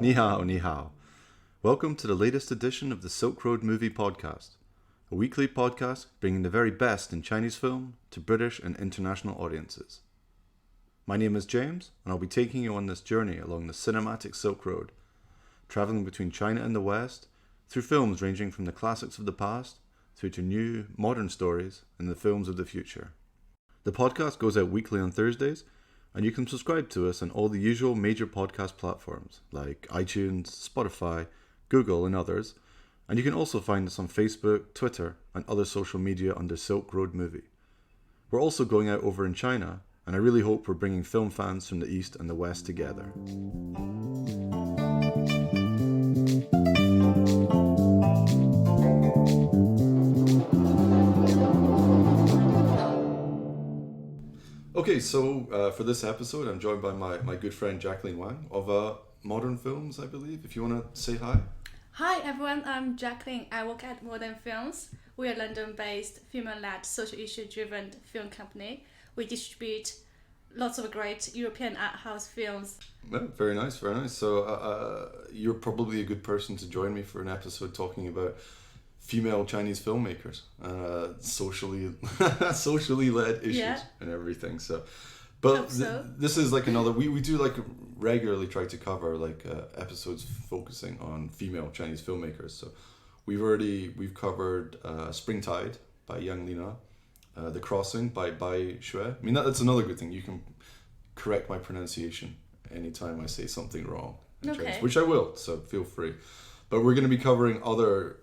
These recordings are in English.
Ni hao, ni hao. Welcome to the latest edition of the Silk Road Movie Podcast, a weekly podcast bringing the very best in Chinese film to British and international audiences. My name is James, and I'll be taking you on this journey along the cinematic Silk Road, traveling between China and the West, through films ranging from the classics of the past through to new, modern stories and the films of the future. The podcast goes out weekly on Thursdays, and you can subscribe to us on all the usual major podcast platforms like iTunes, Spotify, Google, and others. And you can also find us on Facebook, Twitter, and other social media under Silk Road Movie. We're also going out over in China, and I really hope we're bringing film fans from the East and the West together. Okay, so for this episode, I'm joined by my good friend Jacqueline Wang of Modern Films, I believe. If you want to say hi. Hi everyone, I'm Jacqueline. I work at Modern Films. We are a London-based, female-led, social issue-driven film company. We distribute lots of great European art house films. Yeah, very nice, very nice. So you're probably a good person to join me for an episode talking about female Chinese filmmakers, socially led issues and everything. So, but this is like another. We do like regularly try to cover like episodes focusing on female Chinese filmmakers. So we've covered Springtide by Yang Lina, The Crossing by Bai Xue. I mean that's another good thing. You can correct my pronunciation anytime I say something wrong in Chinese, which I will. So feel free. But we're going to be covering other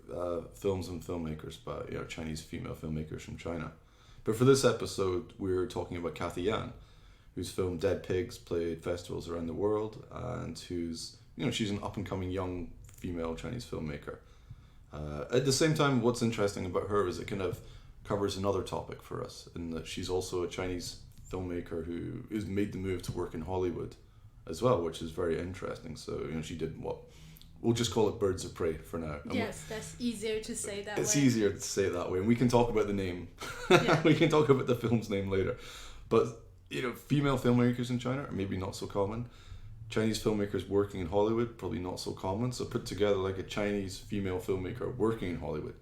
films and filmmakers by Chinese female filmmakers from China. But for this episode, we're talking about Cathy Yan, whose film Dead Pigs played festivals around the world, and who's she's an up and coming young female Chinese filmmaker. At the same time, what's interesting about her is it kind of covers another topic for us, in that she's also a Chinese filmmaker who has made the move to work in Hollywood as well, which is very interesting. So she did what. We'll just call it Birds of Prey for now. Yes, that's easier to say that way. It's easier to say it that way. And we can talk about the name. Yeah. We can talk about the film's name later. But, female filmmakers in China are maybe not so common. Chinese filmmakers working in Hollywood, probably not so common. So put together like a Chinese female filmmaker working in Hollywood,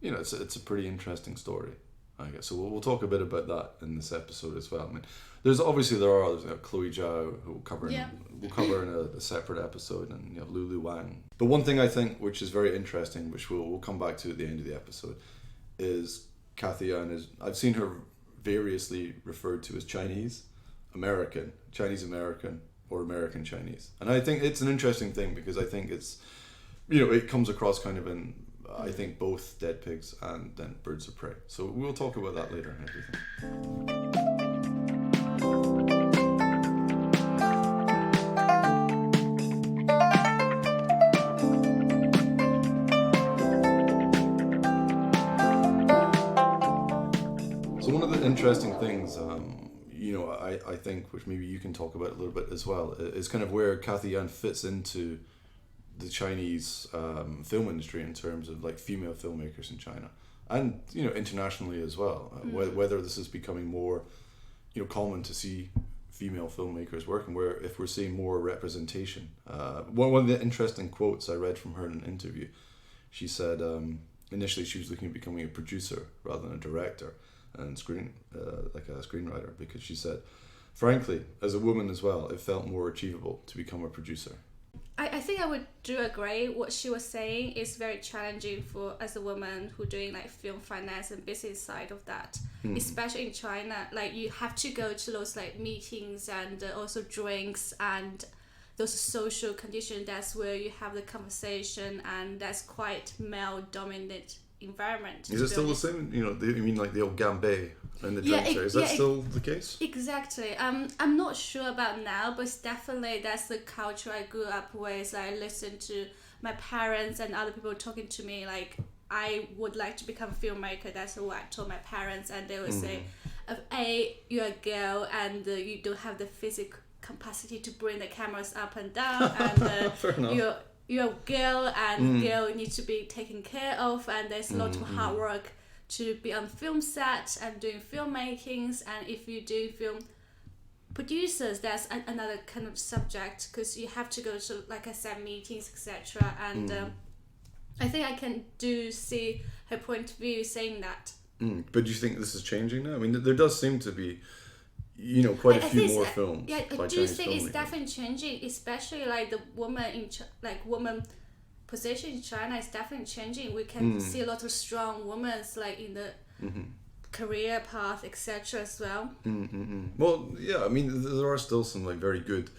it's a pretty interesting story, I guess. So we'll talk a bit about that in this episode as well. I mean, there are others, Chloe Zhao, who we'll cover in a separate episode, and Lulu Wang. But one thing I think which is very interesting, which we'll come back to at the end of the episode, is Cathy Yan. I've seen her variously referred to as Chinese American, or American Chinese, and I think it's an interesting thing because I think it's it comes across kind of in I think both Dead Pigs and then Birds of Prey. So we'll talk about that later and everything. Interesting things, I think, which maybe you can talk about a little bit as well, is kind of where Cathy Yan fits into the Chinese film industry in terms of like female filmmakers in China and internationally as well. Whether this is becoming more common to see female filmmakers working, where if we're seeing more representation. One of the interesting quotes I read from her in an interview, she said initially she was looking at becoming a producer rather than a director and like a screenwriter, because she said, frankly, as a woman as well, it felt more achievable to become a producer. I think I would do agree. What she was saying is very challenging for as a woman who doing like film finance and business side of that, especially in China. Like you have to go to those like meetings and also drinks and those social conditions. That's where you have the conversation, and that's quite male dominated environment. Is it still the same? You mean like the old gambé and the drinks? Is that still the case? Exactly. I'm not sure about now, but definitely that's the culture I grew up with. I listened to my parents and other people talking to me like I would like to become a filmmaker. That's what I told my parents, and they would say, you're a girl and you don't have the physical capacity to bring the cameras up and down, and you're a girl, and girl needs to be taken care of, and there's a lot of hard work to be on film set and doing filmmakings, and if you do film producers, that's another kind of subject, because you have to go to, like I said, meetings, etc. And I think I can see her point of view saying that. But do you think this is changing now? I mean, there does seem to be, quite a few more films. Yeah, I do think it's definitely changing, especially like the woman woman position in China is definitely changing. We can see a lot of strong women like in the career path, etc. as well. Well, yeah, I mean, there are still some like very good,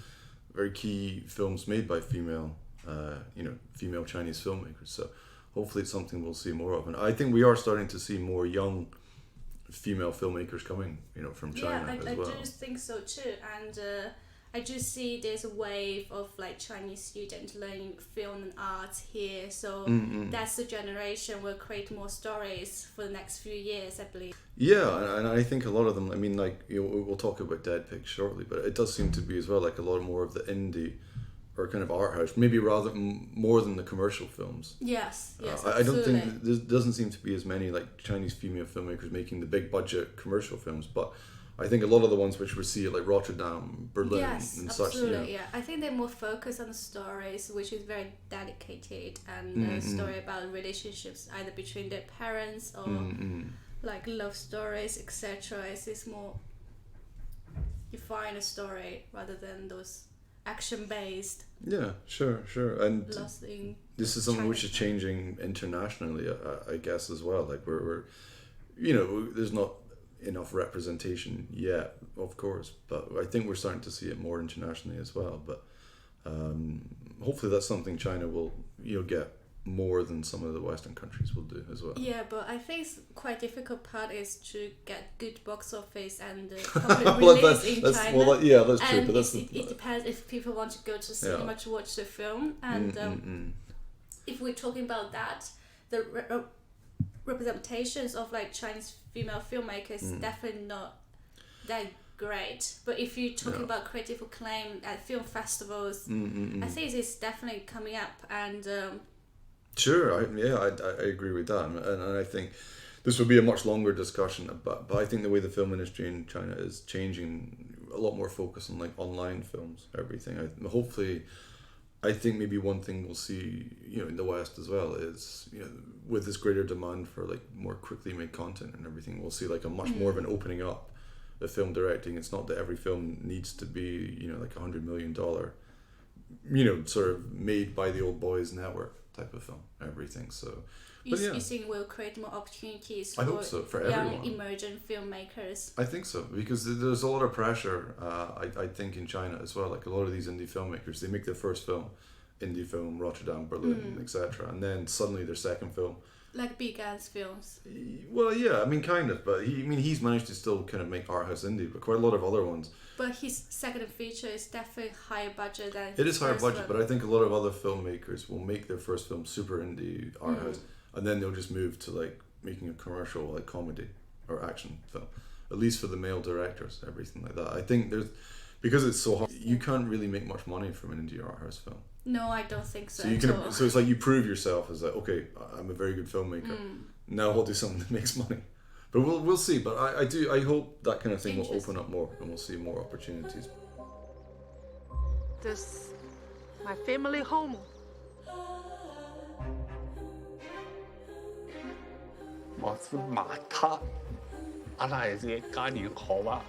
very key films made by female Chinese filmmakers. So hopefully it's something we'll see more of. And I think we are starting to see more young female filmmakers coming, from China as well. I do think so too. And I do see there's a wave of like Chinese students learning film and art here. So that's the generation will create more stories for the next few years, I believe. Yeah, and I think a lot of them, I mean, like, we'll talk about Dead Pigs shortly, but it does seem to be as well like a lot more of the indie or kind of art house, maybe more than the commercial films. Yes, I don't think there doesn't seem to be as many like Chinese female filmmakers making the big budget commercial films, but I think a lot of the ones which we see at like Rotterdam, Berlin, and such. Absolutely, yeah. I think they're more focused on the stories, which is very dedicated, and a story about relationships either between their parents or like love stories, etc. It's more you find a story rather than those action-based. Yeah, sure. And this is something China. which is changing internationally, I guess, as well. Like we're there's not enough representation yet, of course, but I think we're starting to see it more internationally as well. But hopefully that's something China will get more than some of the Western countries will do as well. Yeah, but I think it's quite difficult part is to get good box office and public release in China. Well, yeah, that's true. But it depends if people want to go to cinema to watch the film, and if we're talking about that, the representations of like Chinese female filmmakers is definitely not that great. But if you're talking about creative acclaim at film festivals, I think it's definitely coming up. And sure, I agree with that, and I think this will be a much longer discussion. But I think the way the film industry in China is changing, a lot more focus on like online films, everything. Hopefully, I think maybe one thing we'll see, in the West as well is, with this greater demand for like more quickly made content and everything, we'll see like a much more of an opening up of film directing. It's not that every film needs to be, like $100 million, sort of made by the old boys network type of film, everything. So you think will create more opportunities I hope so, for young everyone. emerging filmmakers? I think so, because there's a lot of pressure, I think, in China as well. Like a lot of these indie filmmakers, they make their first film, indie film, Rotterdam, Berlin, etc. And then suddenly their second film. Like Big An's films. Well, yeah, I mean, kind of, but he's managed to still kind of make art house indie, but quite a lot of other ones. But his second feature is definitely higher budget than it is higher budget, one. but I think a lot of other filmmakers will make their first film super indie art house, and then they'll just move to like making a commercial like comedy or action film, at least for the male directors, everything like that. I think because it's so hard, you can't really make much money from an indie art house film. No, I don't think so. So it's like you prove yourself as like, okay, I'm a very good filmmaker. Now I'll do something that makes money. But we'll see. But I hope that kind of thing will open up more and we'll see more opportunities. This is my family home.我是马他，阿拉係嘅家園好啊。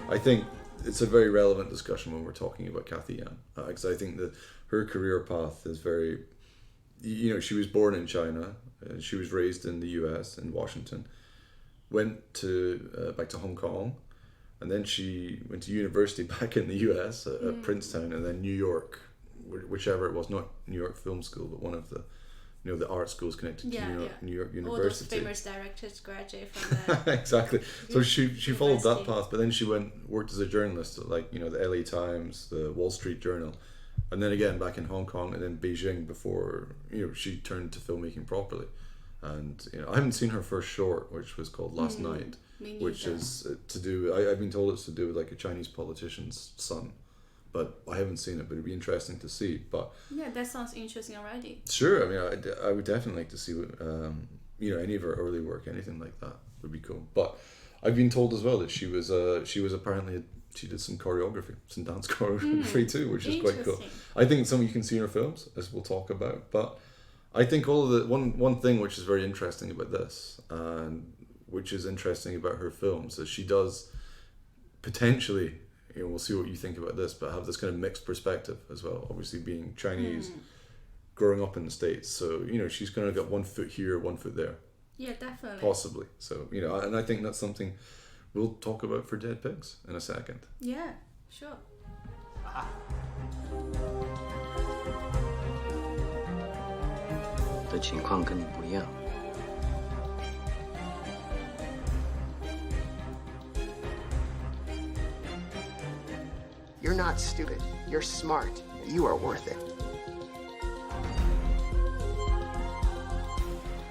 I think it's a very relevant discussion when we're talking about Cathy Yan, because I think that her career path is very, she was born in China, she was raised in the US, in Washington, went back to Hong Kong, and then she went to university back in the US at Princeton, and then New York, whichever it was, not New York Film School, but one of the the art schools connected to New York University. All those famous directors graduate from there. Exactly. So she followed that path, but then she worked as a journalist at like, the LA Times, the Wall Street Journal, and then again back in Hong Kong and then Beijing before, she turned to filmmaking properly. And, I haven't seen her first short, which was called Last Night, which is to do, I've been told it's to do with like a Chinese politician's son. But I haven't seen it, but it'd be interesting to see. But yeah, that sounds interesting already. Sure, I mean, I would definitely like to see, any of her early work, anything like that. would be cool. But I've been told as well that she was apparently she did some choreography, some dance choreography too, which is quite cool. I think something you can see in her films, as we'll talk about. But I think all of the one thing which is very interesting about this, and which is interesting about her films, is she does potentially, we'll see what you think about this, but have this kind of mixed perspective as well. Obviously, being Chinese, growing up in the States, so she's kind of got one foot here, one foot there. Yeah, definitely. Possibly. So and I think that's something we'll talk about for Dead Pigs in a second. Yeah, sure. You're not stupid. You're smart. You are worth it.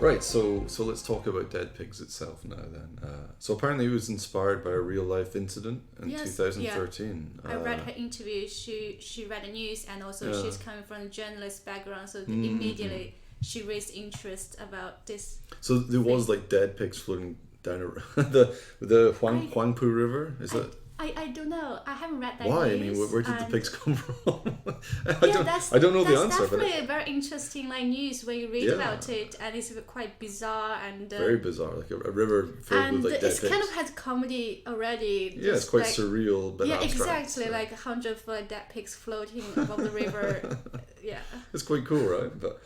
Right, so let's talk about Dead Pigs itself now then. So apparently it was inspired by a real life incident in 2013. I read her interview. She read the news, and also she's coming from a journalist background, so immediately she raised interest about this. So there was like dead pigs floating down the Huangpu River, is that? I don't know. I haven't read that. Why? News, I mean, where did the pigs come from? I don't know the answer. That's definitely a very interesting news when you read about it, and it's quite bizarre and very bizarre, like a river filled with like dead pigs. And it kind of has comedy already. Yeah, it's quite surreal, but abstract. Exactly, so. Like 100 dead pigs floating above the river. Yeah, it's quite cool, right? But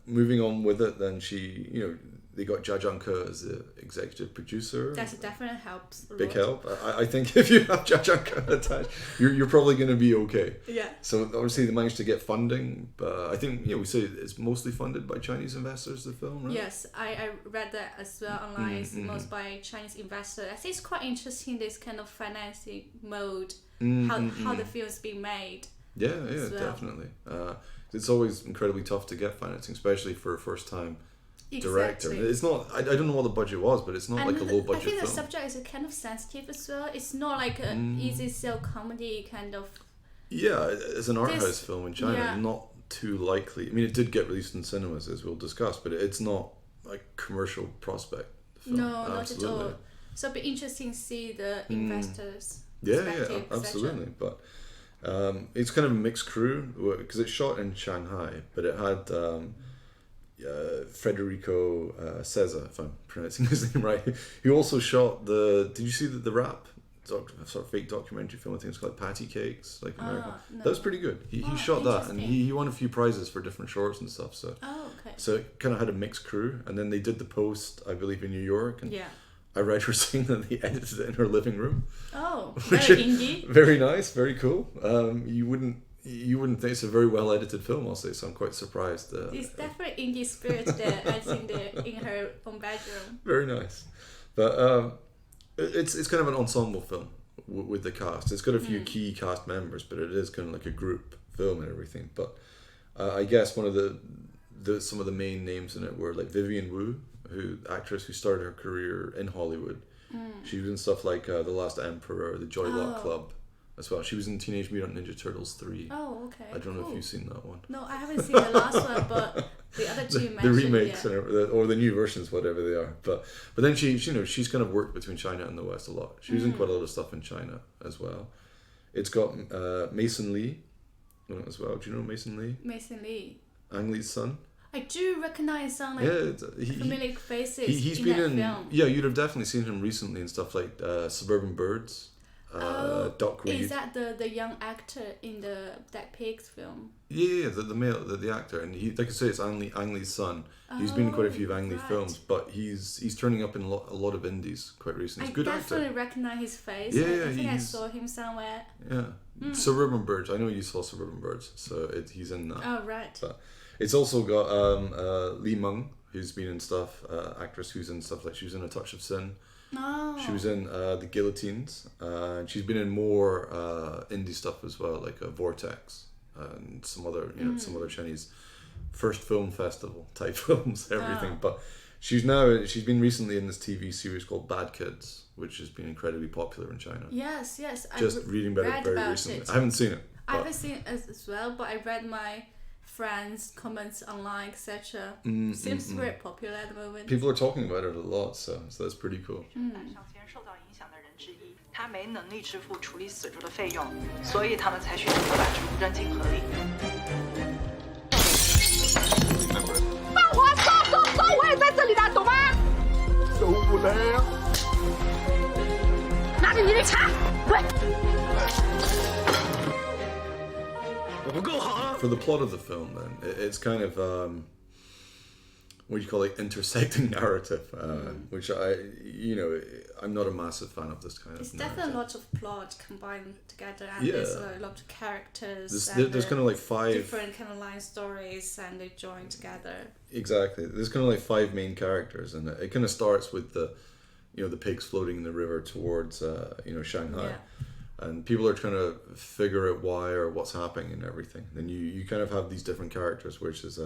moving on with it, then she, they got Jia Zhangke as the executive producer. That definitely helps. Big help. I think if you have Jia Zhangke attached, you're probably going to be okay. Yeah. So obviously they managed to get funding, but I think we say it's mostly funded by Chinese investors. The film, right? Yes, I read that as well online. It's most by Chinese investors. I think it's quite interesting, this kind of financing mode, how the film's being made. Yeah, definitely. It's always incredibly tough to get financing, especially for a first time. Director. It's not. I don't know what the budget was, but it's not like a low budget film. I think the subject is kind of sensitive as well. It's not like an easy sell comedy kind of. Yeah, as an art house film in China, not too likely. I mean, it did get released in cinemas, as we'll discuss, but it's not like commercial prospect film. No, not at all. So it'd be interesting to see the investors. Yeah, absolutely. But it's kind of a mixed crew because it's shot in Shanghai, but it had. Federico Cesar, if I'm pronouncing his name right, he also shot did you see the rap sort of fake documentary film? I think it's called Patty Cakes, like American. No. That was pretty good. He shot that, and he won a few prizes for different shorts and stuff. So so it kind of had a mixed crew, and then they did the post, I believe, in New York, and I read her saying that they edited it in her living room. Oh, very indie. Very nice, very cool. You wouldn't think it's a very well edited film, I'll say, so I'm quite surprised. It's definitely indie spirit there, as in her own bedroom. Very nice. But it's kind of an ensemble film with the cast. It's got a few key cast members, but it is kind of like a group film and everything. But I guess one of some of the main names in it were like Vivian Wu, actress who started her career in Hollywood. She was in stuff like The Last Emperor, The Joy Luck Club. As well. She was in Teenage Mutant Ninja Turtles 3. Oh, okay. I don't know if you've seen that one. No, I haven't seen the last one, but the other two mentioned. The remakes or the new versions, whatever they are. But then she's kind of worked between China and the West a lot. She was in quite a lot of stuff in China as well. It's got Mason Lee as well. Do you know Mason Lee? Mason Lee. Ang Lee's son. I do recognize some familiar faces he's in been that film. Yeah, you'd have definitely seen him recently in stuff like Suburban Birds. Duckweed. Is that the young actor in the Dead Pigs film? Yeah, the male, the actor, and he, like I say, it's Ang Lee's son. He's been in quite a few Ang Lee films, but he's turning up in a lot of indies quite recently. He's a good actor. I definitely recognize his face. Yeah, I think I saw him somewhere. Yeah, Suburban Birds. I know you saw Suburban Birds, so he's in that. Oh right. But it's also got Li Meng, who's been in stuff, actress who's in stuff like she was in A Touch of Sin. Oh. She was in The Guillotines, and she's been in more indie stuff as well, like Vortex and some other Chinese first film festival type films, everything. But she's been recently in this TV series called Bad Kids, which has been incredibly popular in China. Yes. Just reading about it very recently. I haven't seen it. I haven't seen it as well, but I read my friends, comments online, etc. Seems very popular at the moment. People are talking about it a lot, so that's pretty cool. 受到影响的人之一，他没能力支付处理死者的费用，所以他们才选择把这部认定合理。放火！走！我也在这里的，懂吗？受不了。拿着你的茶，滚！ For the plot of the film, then, it's kind of what do you call it, intersecting narrative, which I'm not a massive fan of this kind It's of narrative. definitely a lot of plot combined together, and there's a lot of characters. There's kind of like 5 different kind of line stories, and they join together. Exactly. There's kind of like 5 main characters, and it kind of starts with the pigs floating in the river towards Shanghai. Yeah. And people are trying to figure out why or what's happening and everything. Then you kind of have these different characters, which is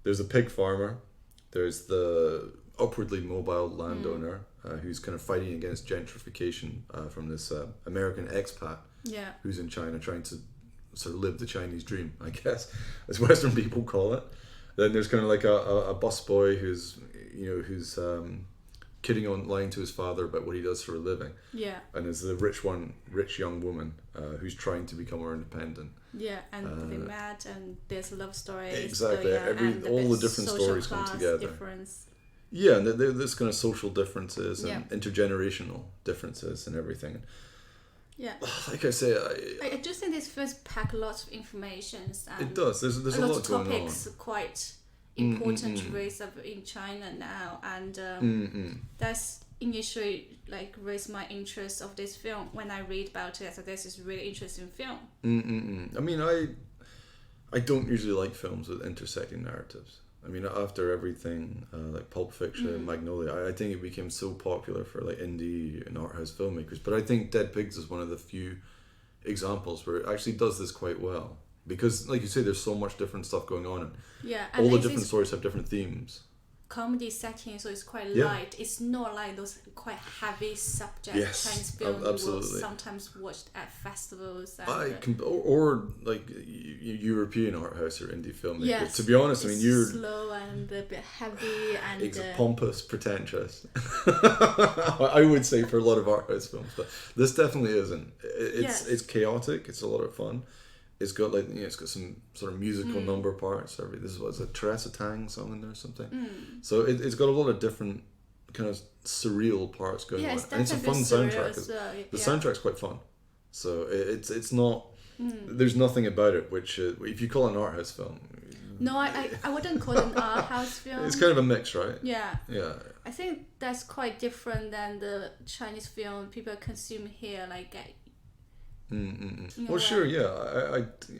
there's a pig farmer, there's the upwardly mobile landowner who's kind of fighting against gentrification from this American expat who's in China trying to sort of live the Chinese dream, I guess, as Western people call it. Then there's kind of like a busboy who's kidding on lying to his father about what he does for a living. Yeah. And there's the rich young woman who's trying to become more independent. Yeah, and they met, and there's a love story. Exactly. And all the different stories come together. Difference. Yeah, and there's kind of social differences and intergenerational differences and everything. Yeah. Like I say, I do think this film pack lots of information. It does. There's a lot of going on. Topics quite important to raise up in China now, and that's initially like raised my interest of this film. When I read about it, I thought this is a really interesting film. I mean, I don't usually like films with intersecting narratives. I mean, after everything like Pulp Fiction, Magnolia, I think it became so popular for like indie and art house filmmakers. But I think Dead Pigs is one of the few examples where it actually does this quite well. Because, like you say, there's so much different stuff going on, and all the different stories have different themes. Comedy setting, so it's quite light. It's not like those quite heavy subject Chinese films you will sometimes watch at festivals. And, or like European art house or indie filmmakers. Yes, to be honest, I mean, you're slow and a bit heavy and pompous, pretentious. I would say for a lot of art house films, but this definitely isn't. It's chaotic. It's a lot of fun. It's got like it's got some sort of musical number parts. This was a Teresa Tang song in there or something. So it's got a lot of different kind of surreal parts going on, and it's a fun soundtrack. Well. The soundtrack's quite fun. So it's not. There's nothing about it which if you call it an art house film. No, I wouldn't call it an art house film. It's kind of a mix, right? Yeah. Yeah. I think that's quite different than the Chinese film people consume here, like. Well, sure, yeah.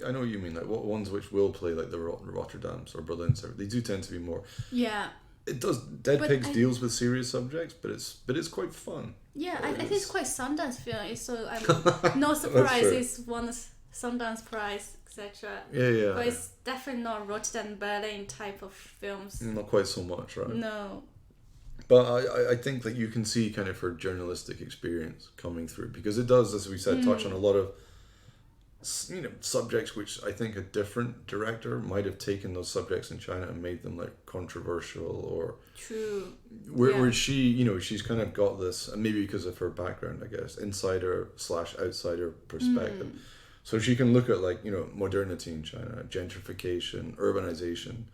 I know what you mean. Like what ones which will play like the Rotterdams or Berlins. They do tend to be more. Yeah. It does. Dead Pigs deals with serious subjects, but it's quite fun. Yeah, I think it's quite Sundance film. So I'm no surprise it's won Sundance Prize, etc. Yeah. But it's definitely not Rotterdam, Berlin type of films. Not quite so much, right? No. But I think that you can see kind of her journalistic experience coming through, because it does, as we said, touch on a lot of subjects which I think a different director might have taken those subjects in China and made them like controversial or true. Where she she's kind of got this, and maybe because of her background, I guess, insider/outsider perspective. So she can look at like modernity in China, gentrification, urbanization.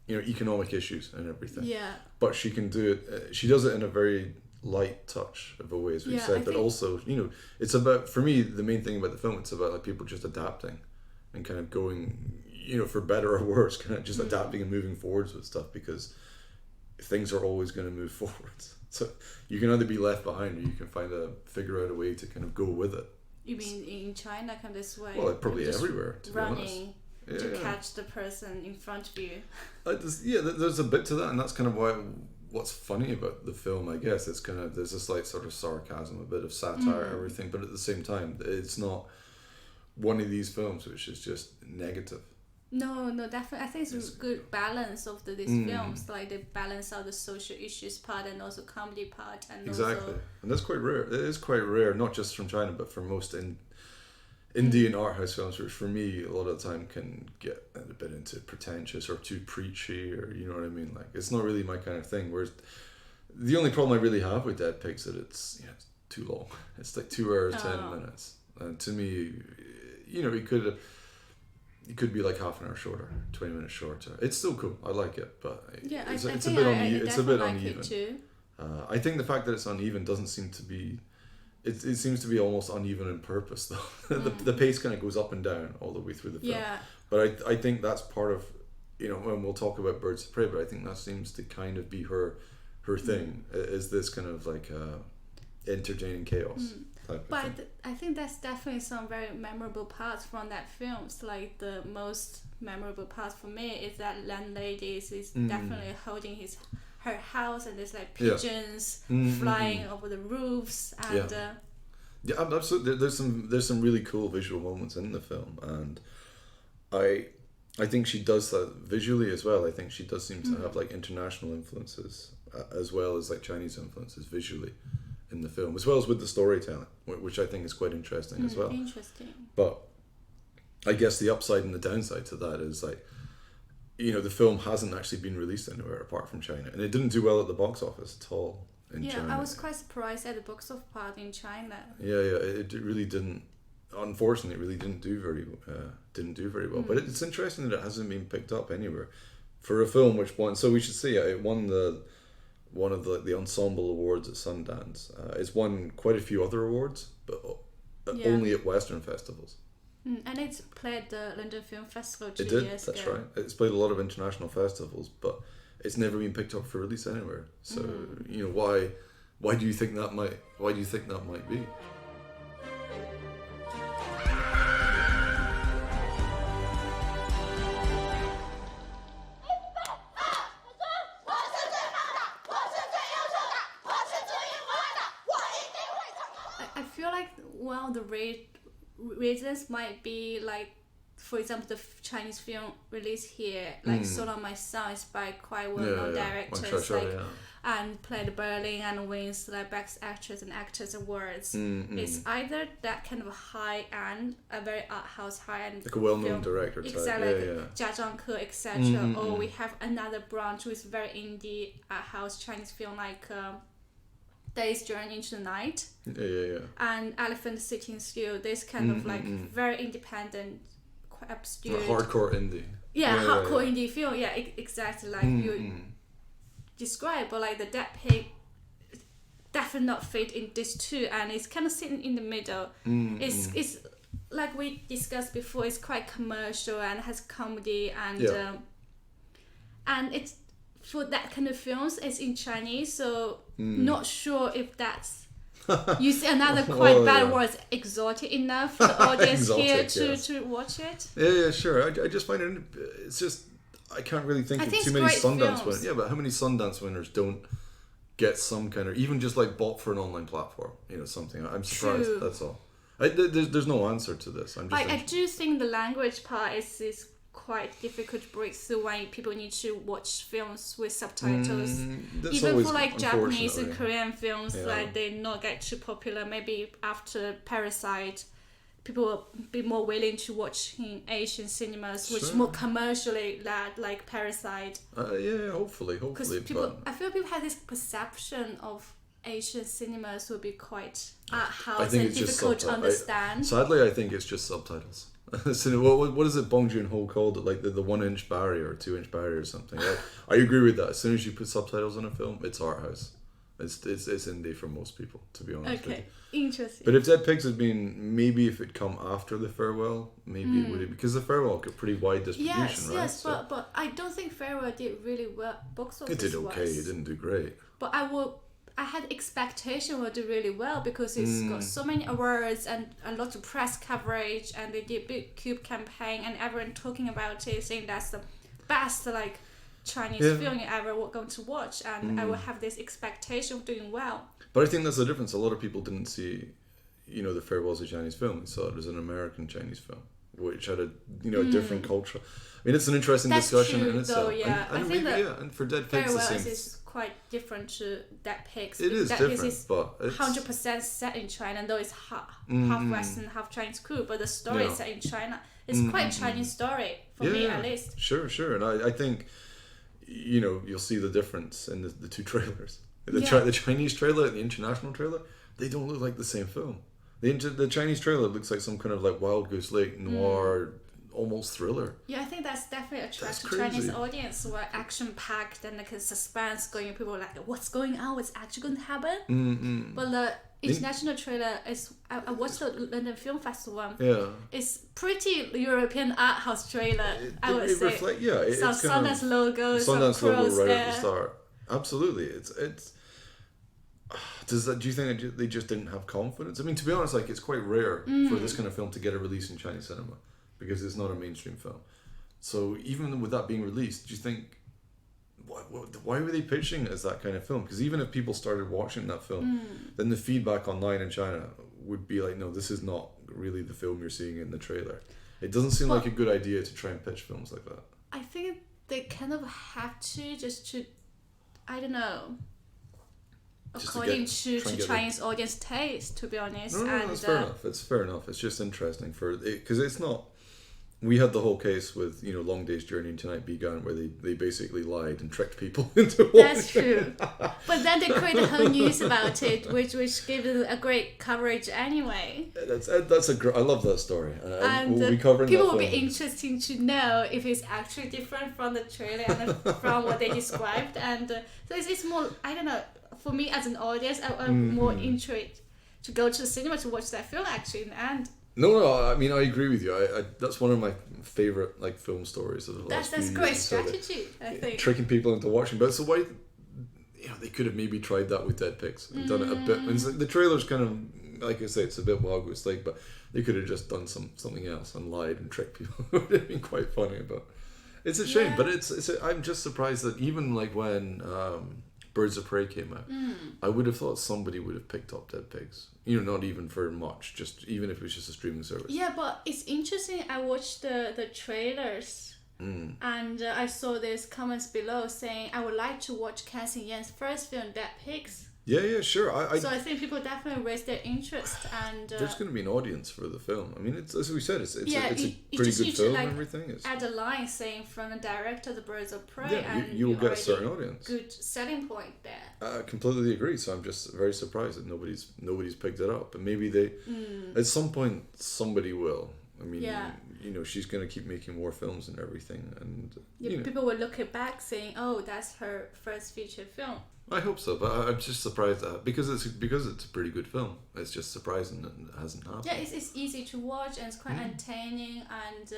Economic issues and everything. Yeah. But she can do it. She does it in a very light touch of a way, as we've said. But also, it's about, for me, the main thing about the film, it's about like people just adapting and kind of going, for better or worse, kind of just adapting and moving forwards with stuff, because things are always going to move forwards. So you can either be left behind, or you can figure out a way to kind of go with it. You mean in China, kind of this way? Well, probably everywhere, to be honest. To catch the person in front of you. There's a bit to that, and that's kind of what's funny about the film, I guess. It's kind of, there's a slight sort of sarcasm, a bit of satire, everything, but at the same time, it's not one of these films which is just negative. No, definitely. I think it's a good balance of these films. Like they balance out the social issues part and also comedy part, and exactly. And that's quite rare. It is quite rare, not just from China, but from most indie and art house films, which for me a lot of the time can get a bit into pretentious or too preachy, or you know what I mean. Like it's not really my kind of thing. Whereas the only problem I really have with Dead Pigs is that it's it's too long. It's like 2 hours 10 minutes, and to me, it could be like half an hour shorter, 20 minutes shorter. It's still cool. I like it, but it's a bit uneven. It too. I think the fact that it's uneven doesn't seem to be. It seems to be almost uneven on purpose, though. The pace kind of goes up and down all the way through the film. Yeah. But I think that's part of, when we'll talk about Birds of Prey, but I think that seems to kind of be her thing, is this kind of like entertaining chaos type of thing. I think that's definitely some very memorable parts from that film. So like the most memorable part for me is that landlady is definitely holding her house, and there's like pigeons flying over the roofs, and yeah, absolutely. There's some really cool visual moments in the film, and I think she does that visually as well. I think she does seem to have like international influences as well as like Chinese influences visually in the film, as well as with the storytelling, which I think is quite interesting as well. Interesting. But I guess the upside and the downside to that is like, the film hasn't actually been released anywhere apart from China, and it didn't do well at the box office at all in China. I was quite surprised at the box office part in China. It really didn't. Unfortunately, it really didn't do very well. But it's interesting that it hasn't been picked up anywhere for a film which won. So we should say it won one of the ensemble awards at Sundance. It's won quite a few other awards, but only at Western festivals. And it's played the London Film Festival 2 years ago. That's right. It's played a lot of international festivals, but it's never been picked up for release anywhere. So why do you think that might be? I feel like one of the reasons might be like, for example, the Chinese film released here, like Solo on My Son, is by quite well-known directors, and played Berlin and wins like Best Actress and Actors awards. It's either that kind of high-end, a very art house high-end, like a well-known director type, exactly, Jia Zhangke, etc. Or we have another branch with very indie art house Chinese film like Day's Journey into the Night, and Elephant Sitting Still. This kind of like very independent, quite obscure, hardcore indie. Hardcore indie film. Exactly like you described. But like the Dead Pig definitely not fit in this too, and it's kind of sitting in the middle. It's like we discussed before. It's quite commercial and has comedy and it's. For that kind of films, it's in Chinese, so not sure if that's you see another quite bad word, exotic enough for the audience here to watch it. Yeah, sure. I just find it's just I can't really think of too many Sundance winners. Yeah, but how many Sundance winners don't get some kind of, even just like bought for an online platform, something. I'm surprised. True. That's all. There's no answer to this. I do think the language part is quite difficult to break through when people need to watch films with subtitles. Even for like Japanese and Korean films, like they not get too popular. Maybe after Parasite, people will be more willing to watch in Asian cinemas, which more commercially led, like Parasite. Hopefully. I feel people have this perception of Asian cinemas will be quite art house and difficult to understand. Sadly, I think it's just subtitles. So what is it Bong Joon-ho called it, like the 1-inch barrier or 2-inch barrier or something. I agree with that. As soon as you put subtitles on a film, it's art house. It's indie for most people, to be honest with you. Interesting. But if Dead Pigs had been, maybe if it come after The Farewell, maybe it would have, because The Farewell got pretty wide distribution, right? Yes, but I don't think Farewell did really well box office. It did okay. It didn't do great. But I had expectation will do really well because it's got so many awards and a lot of press coverage, and they did big Cube campaign and everyone talking about it, saying that's the best like Chinese film you ever going to watch, and I will have this expectation of doing well. But I think that's the difference. A lot of people didn't see, The Farewell as a Chinese film. They saw it as an American Chinese film, which had a different culture. I mean, it's an interesting discussion in itself. And for Dead Pigs, it's quite different to Dead Pigs. It is different, but it's 100% set in China, though it's half Western, half Chinese crew, but the story is set in China. It's quite a Chinese story, for me at least. Sure. And I think, you'll see the difference in the two trailers. The Chinese trailer and the international trailer, they don't look like the same film. The Chinese trailer looks like some kind of like Wild Goose Lake noir, almost thriller. Yeah, I think that's definitely attracts the Chinese audience, where action packed and like a suspense going. People are like, what's going on? What's actually going to happen? But the international trailer is. I watched the London Film Festival one. Yeah, it's pretty European art house trailer. I would say. It's some Sundance logo, Sundance some logo right there. at the start. Absolutely, it's. Do you think they just didn't have confidence? I mean, to be honest, like it's quite rare for this kind of film to get a release in Chinese cinema because it's not a mainstream film. So even with that being released, do you think why were they pitching it as that kind of film? Because even if people started watching that film, then the feedback online in China would be like, no, this is not really the film you're seeing in the trailer. It doesn't seem like a good idea to try and pitch films like that. I think they kind of have to just to, I don't know. According to Chinese audience taste, to be honest. No, that's fair enough. It's fair enough. It's just interesting because it's not. We had the whole case with Long Day's Journey and Tonight Began, where they basically lied and tricked people into watching. That's true. But then they created whole news about it, which gave it a great coverage anyway. I love that story. And we'll be covering people that will film. be interesting to know if it's actually different from the trailer and from what they described. And so it's more. I don't know. For me as an audience, I'm more intrigued to go to the cinema to watch that film actually in the end. No, I mean I agree with you. I that's one of my favorite like film stories of the last few years. That's great strategy, I think. Tricking people into watching, but so why? They could have maybe tried that with Dead Pigs and done it a bit. And the trailer's kind of like I say, it's a bit Wild Goose Lake, but they could have just done something else and lied and tricked people. It would have been quite funny, but it's a shame. But I'm just surprised that even like when. Birds of Prey came out, I would have thought somebody would have picked up Dead Pigs. Not even for much, just even if it was just a streaming service. Yeah, but it's interesting. I watched the trailers and I saw there's comments below saying I would like to watch Cathy Yan's first film, Dead Pigs. Yeah, sure. So I think people definitely raised their interest, and there's going to be an audience for the film. I mean, it's as we said, it's a pretty good film. And everything. Add a line saying from the director, the Birds of Prey, and you'll get a certain audience. Good selling point there. I completely agree. So I'm just very surprised that nobody's picked it up, and maybe they at some point somebody will. I mean, she's going to keep making more films and everything, and people will look back saying, "Oh, that's her first feature film." I hope so, but I'm just surprised that because it's a pretty good film. It's just surprising that it hasn't happened. Yeah, it's easy to watch and it's quite entertaining and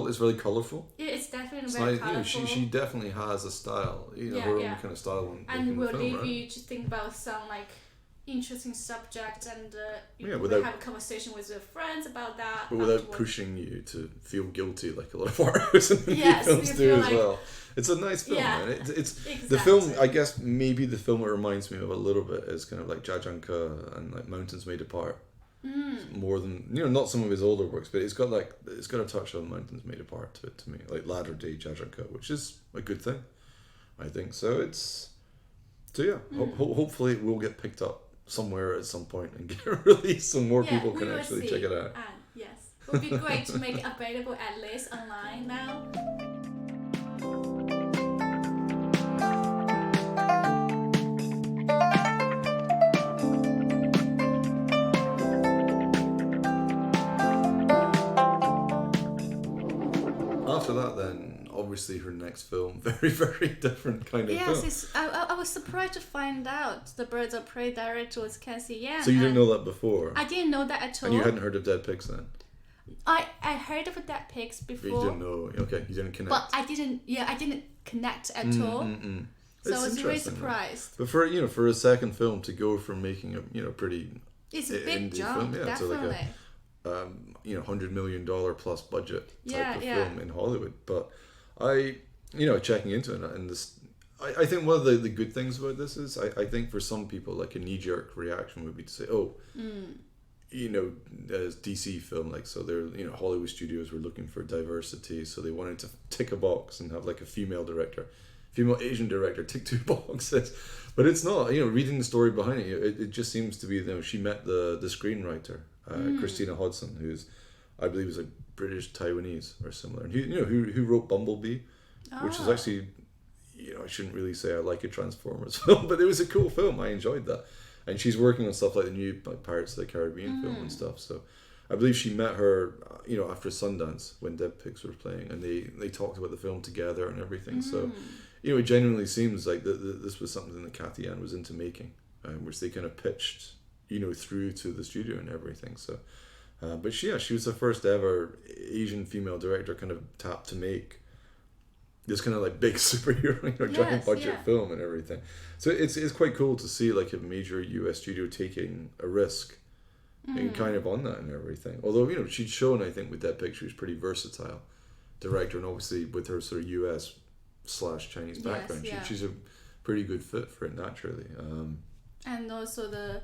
it's very colourful. Yeah, it's definitely very colourful. She definitely has a style, her own kind of style. And will leave you to think about some like interesting subject and without have a conversation with your friends about that. But without pushing you to feel guilty like a lot of art house and films do as well. It's a nice film, man. It's exactly. The film, I guess maybe the film it reminds me of a little bit is kind of like Jia and like Mountains Made Apart. More than not some of his older works, but it's got a touch on Mountains Made Apart to it to me, like latter day Jia, which is a good thing, I think. So hopefully it will get picked up somewhere at some point and get released so more people can actually check it out. Yes, it would be great to make it available at least online now. After that, then obviously her next film, very very different kind of film. Yes, I was surprised to find out the Birds of Prey director was Cathy Yan. So you didn't know that before? I didn't know that at all. And you hadn't heard of Dead Pigs then? I heard of Dead Pigs before. But you didn't know. Okay, you didn't connect. But I didn't connect at all. So I was really surprised. But for a second film to go from making a pretty it's a big jump, film, definitely. To like a $100 million plus budget type of film in Hollywood. But checking into it and this, I think one of the good things about this is I think for some people like a knee-jerk reaction would be to say, as DC film, like, so they're, Hollywood studios were looking for diversity, so they wanted to tick a box and have like a female Asian director, tick 2 boxes. But it's not, reading the story behind it just seems to be, she met the screenwriter, Christina Hodson, who's, I believe, is a British Taiwanese or similar, and who wrote Bumblebee, which is actually, I shouldn't really say I like a Transformers film, but it was a cool film. I enjoyed that. And she's working on stuff like the new Pirates of the Caribbean film and stuff. So I believe she met her, after Sundance when Dead Pigs were playing, and they talked about the film together and everything. So, it genuinely seems like this was something that Cathy Yan was into making, which they kind of pitched, through to the studio and everything. So, but she was the first ever Asian female director kind of tapped to make this kind of like big superhero, giant budget film and everything. So it's quite cool to see like a major US studio taking a risk and kind of on that and everything. Although, she'd shown, I think, with Dead Pigs, she was pretty versatile director, and obviously with her sort of US/Chinese background, she's a pretty good fit for it naturally. And also the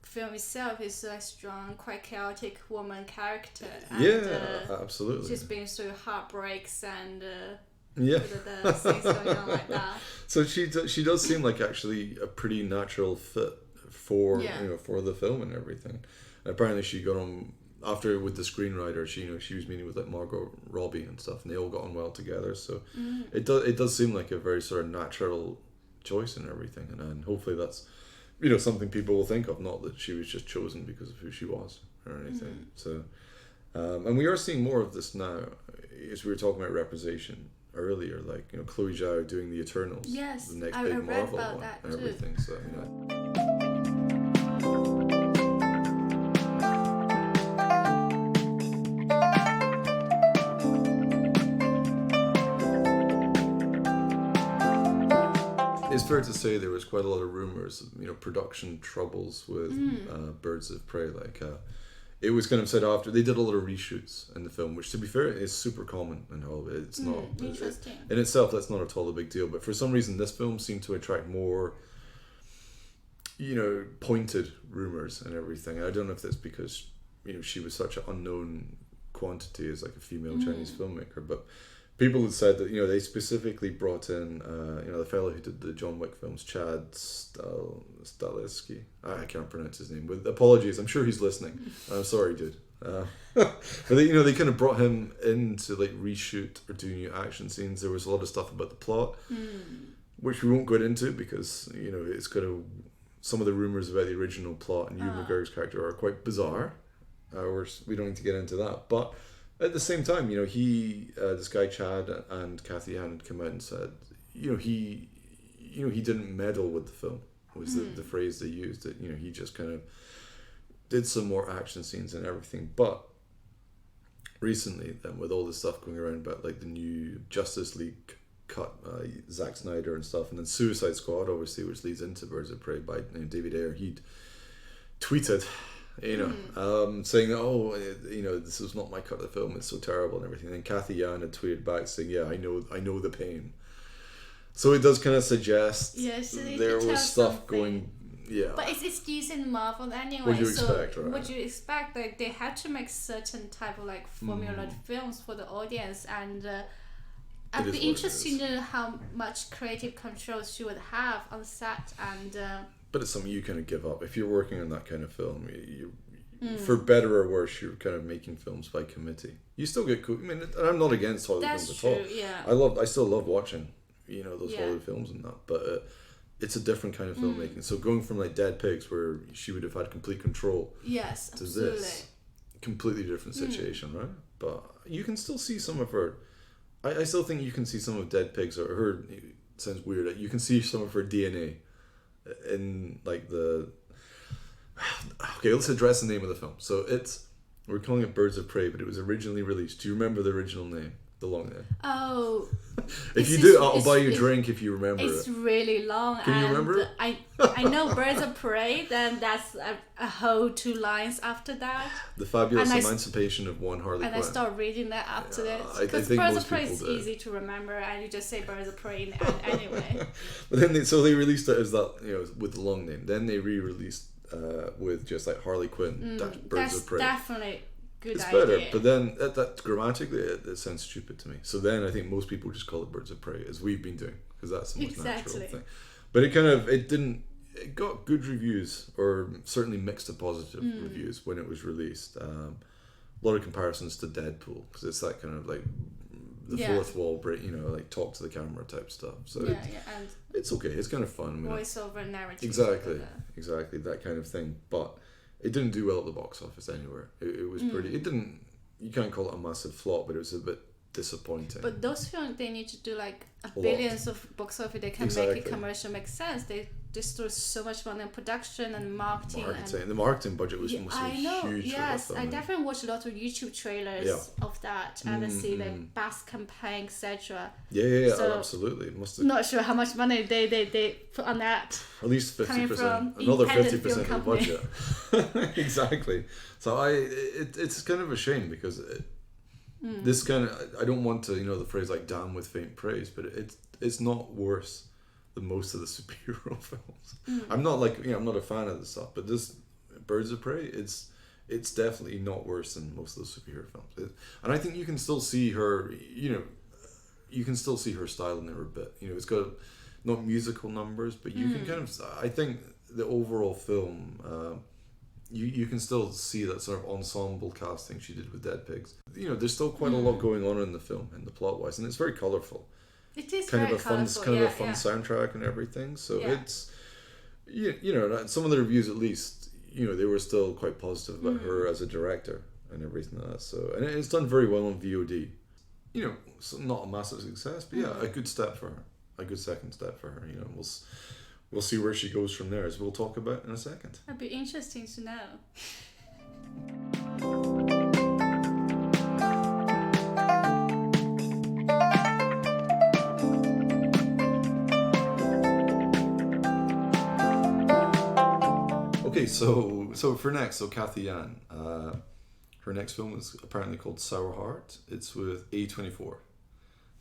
film itself is a strong, quite chaotic woman character. And, absolutely. She's been through heartbreaks and the things going on like that. So she does seem like actually a pretty natural fit for for the film and everything. And apparently she got on after with the screenwriter. She was meeting with like Margot Robbie and stuff, and they all got on well together. So it does seem like a very sort of natural choice and everything, and hopefully that's something people will think of, not that she was just chosen because of who she was or anything. So and we are seeing more of this now, as we were talking about representation earlier, like Chloe Zhao doing the Eternals, the next big Marvel one, and everything. So it's fair to say there was quite a lot of rumors, production troubles with Birds of Prey. Like it was kind of said after they did a lot of reshoots in the film, which to be fair is super common in Hollywood. It's not interesting in itself. That's not at all a big deal. But for some reason, this film seemed to attract more, pointed rumors and everything. I don't know if that's because she was such an unknown quantity as like a female Chinese filmmaker, but people had said that they specifically brought in the fellow who did the John Wick films, Chad Stahelski. I can't pronounce his name. With apologies, I'm sure he's listening. I'm sorry, dude. But they kind of brought him in to like reshoot or do new action scenes. There was a lot of stuff about the plot, which we won't go into because it's kind of some of the rumors about the original plot and Ewan McGregor's character are quite bizarre. We don't need to get into that, but at the same time, this guy Chad and Cathy Yan had come out and said, he didn't meddle with the film, was the phrase they used. That he just kind of did some more action scenes and everything. But recently, then with all this stuff going around about like the new Justice League cut, Zack Snyder and stuff, and then Suicide Squad, obviously, which leads into Birds of Prey by David Ayer, he'd tweeted, saying, this is not my cut of the film, it's so terrible and everything. And Cathy Yan had tweeted back saying, I know the pain. So it does kind of suggest there was stuff going, But it's decent Marvel anyway. What do you expect, right? What do you expect? Like they had to make certain type of like formula films for the audience, and I'd be interested to know how much creative control she would have on set and. But it's something you kind of give up if you're working on that kind of film. For better or worse, you're kind of making films by committee. You still get cool. I mean, and I'm not against Hollywood films at all. Yeah. I still love watching, those Hollywood films and that. But it's a different kind of filmmaking. So going from like Dead Pigs, where she would have had complete control, to absolutely. this, completely different situation, right? But you can still see some of her. I still think you can see some of Dead Pigs or her. It sounds weird. You can see some of her DNA. In like let's address the name of the film. So we're calling it Birds of Prey, but it was originally released. Do you remember the original name? The long name. Oh. If you do, I'll buy you a drink if you remember it's really long. Can you remember it? I know Birds of Prey, then that's a whole 2 lines after that. The Fabulous Emancipation of One Harley Quinn. And I started reading that after this. Because Birds of Prey is easy to remember, and you just say Birds of Prey anyway. But then they released it as that, with the long name. Then they re-released with just like Harley Quinn. That's Birds of Prey. Definitely good It's idea. better, but then that grammatically it sounds stupid to me. So then I think most people just call it Birds of Prey, as we've been doing, because that's the most natural thing. But it got good reviews, or certainly mixed to positive reviews when it was released. A lot of comparisons to Deadpool, because it's that kind of like the fourth wall break, like talk to the camera type stuff. So and it's okay. It's kind of fun. voiceover narrative. Exactly that kind of thing. But it didn't do well at the box office anywhere. It was pretty. It didn't. You can't call it a massive flop, but it was a bit disappointing. But those films, they need to do like billions of box office. They can make it commercial make sense. They just throw so much money on production and marketing. And the marketing budget was huge. Yes, I definitely watched a lot of YouTube trailers of that, and I see the BAS campaign, etc. Yeah, so absolutely. Not sure how much money they put on that. At least 50%, another 50% of the budget. Exactly. So it's kind of a shame, because this kind of, I don't want to, the phrase like damn with faint praise, but it's not worse than most of the superhero films. I'm not I'm not a fan of this stuff, but this Birds of Prey, it's definitely not worse than most of the superhero films. And I think you can still see her, you can still see her style in there a bit. It's got not musical numbers, but you can kind of, I think the overall film, you can still see that sort of ensemble casting she did with Dead Pigs. There's still quite a lot going on in the film, in the plot wise, and it's very colourful. It is kind very of a fun, colourful, kind of a fun soundtrack and everything. So it's, some of the reviews at least, they were still quite positive about her as a director and everything like that. So, and it's done very well on VOD. So not a massive success, but a good step for her, a good second step for her. We'll see where she goes from there, as we'll talk about in a second. It'd be interesting to know. Okay, so for next, Cathy Yan, her next film is apparently called Sour Heart. It's with A24.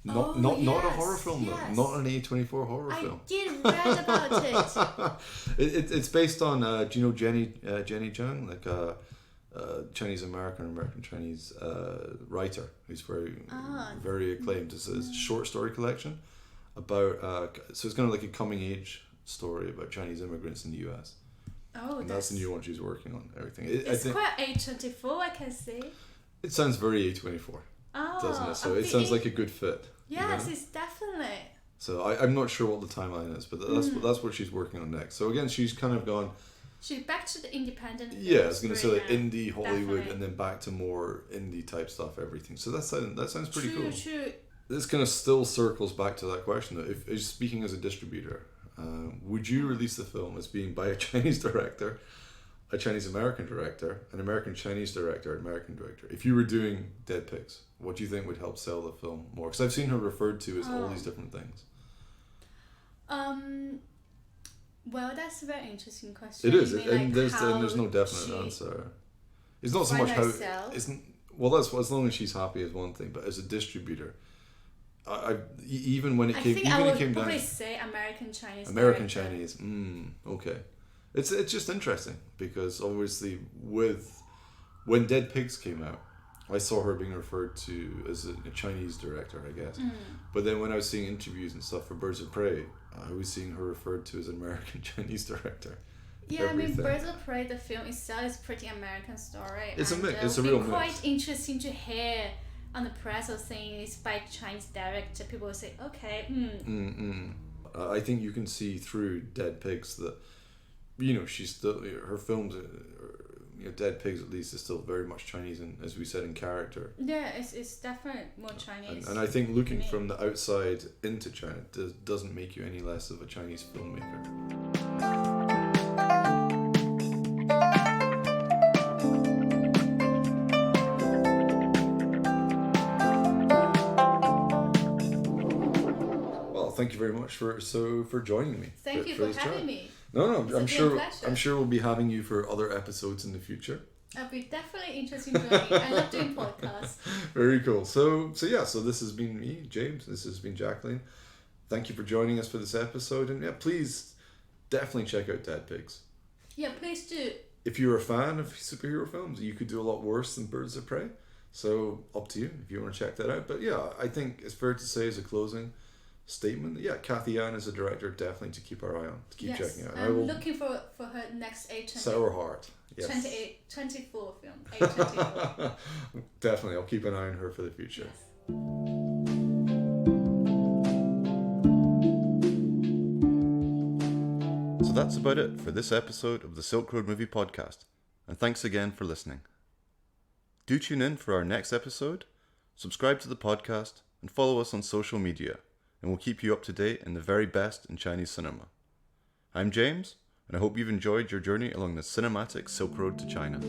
Not a horror film though. Not an A24 horror film. I did read about it. It's based on do you know Jenny Zhang, like a Chinese American Chinese writer who's very acclaimed. It's a short story collection about so it's kind of like a coming age story about Chinese immigrants in the US. Oh, and that's the new one she's working on. Everything. It's quite A24, I can see. It sounds very A24, doesn't it? So it sounds like a good fit. Yes, it's definitely. So I'm not sure what the timeline is, but that's what she's working on next. So again, she's kind of gone. She's back to the independent. Yeah, I was going to say like indie Hollywood, definitely. And then back to more indie type stuff. Everything. So that sounds pretty cool. True. This kind of still circles back to that question though. If speaking as a distributor, would you release the film as being by a Chinese director, a Chinese American director, an American Chinese director, an American director? If you were doing Dead Pigs, what do you think would help sell the film more? Because I've seen her referred to as all these different things. Well, that's a very interesting question. It is, and there's no definite answer. It's not so much how. That's as long as she's happy is one thing, but as a distributor, even when it came, I would probably say American Chinese. American Chinese. Okay, it's just interesting because obviously when Dead Pigs came out, I saw her being referred to as a Chinese director, I guess. But then when I was seeing interviews and stuff for Birds of Prey, I was seeing her referred to as an American Chinese director. Yeah, everything. I mean, Birds of Prey, the film itself is pretty American story. It's a mix. It's a real mix. It's quite interesting to hear on the press of saying it's by Chinese director. People will say, okay. I think you can see through Dead Pigs that, she's still, her films, Dead Pigs at least is still very much Chinese, and as we said, in character. Yeah, it's definitely more Chinese. And I think looking from the outside into China doesn't make you any less of a Chinese filmmaker. Thank you very much for joining me. Thank you for having me. No, I'm sure we'll be having you for other episodes in the future. I'll be definitely interested in doing it. I love doing podcasts. Very cool. So this has been me, James. This has been Jacqueline. Thank you for joining us for this episode, and please definitely check out Dead Pigs. Yeah, please do. If you're a fan of superhero films, you could do a lot worse than Birds of Prey. So up to you if you want to check that out. But yeah, I think it's fair to say as a closing statement, yeah, Cathy Yan is a director definitely to keep our eye on, to keep checking out. I'm looking for her next A24. Sour Heart. Yes. 24 film. A24. Definitely, I'll keep an eye on her for the future. Yes. So that's about it for this episode of the Silk Road Movie Podcast, and thanks again for listening. Do tune in for our next episode, subscribe to the podcast, and follow us on social media, and we'll keep you up to date in the very best in Chinese cinema. I'm James, and I hope you've enjoyed your journey along the cinematic Silk Road to China.